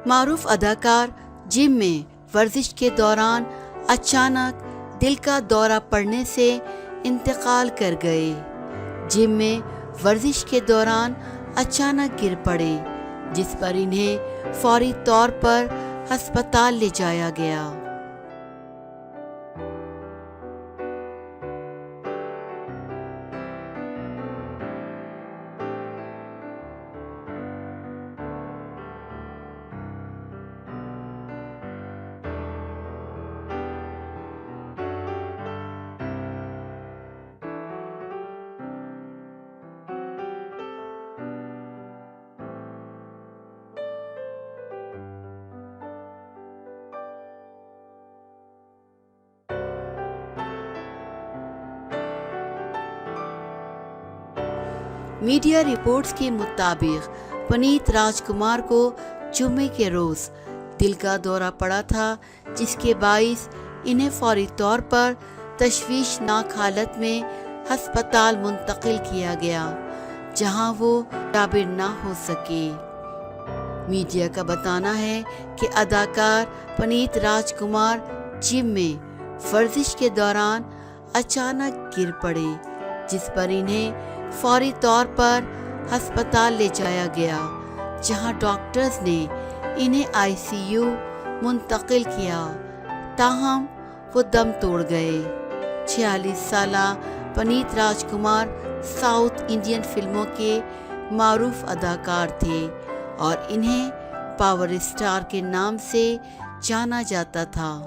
معروف اداکار جم میں ورزش کے دوران اچانک دل کا دورہ پڑنے سے انتقال کر گئے۔ جم میں ورزش کے دوران اچانک گر پڑے، جس پر انہیں فوری طور پر ہسپتال لے جایا گیا۔ میڈیا رپورٹس کے مطابق پنیت راج کمار کو جمعے کے روز دل کا دورہ پڑا تھا، جس کے باعث انہیں فوری طور پر تشویشناک حالت میں ہسپتال منتقل کیا گیا، جہاں وہ جابر نہ ہو سکے۔ میڈیا کا بتانا ہے کہ اداکار پنیت راج کمار جم میں ورزش کے دوران اچانک گر پڑے، جس پر انہیں فوری طور پر ہسپتال لے جایا گیا، جہاں ڈاکٹرز نے انہیں ICU منتقل کیا، تاہم وہ دم توڑ گئے۔ 46 سالہ پنیت راج کمار ساؤتھ انڈین فلموں کے معروف اداکار تھے اور انہیں پاور اسٹار کے نام سے جانا جاتا تھا۔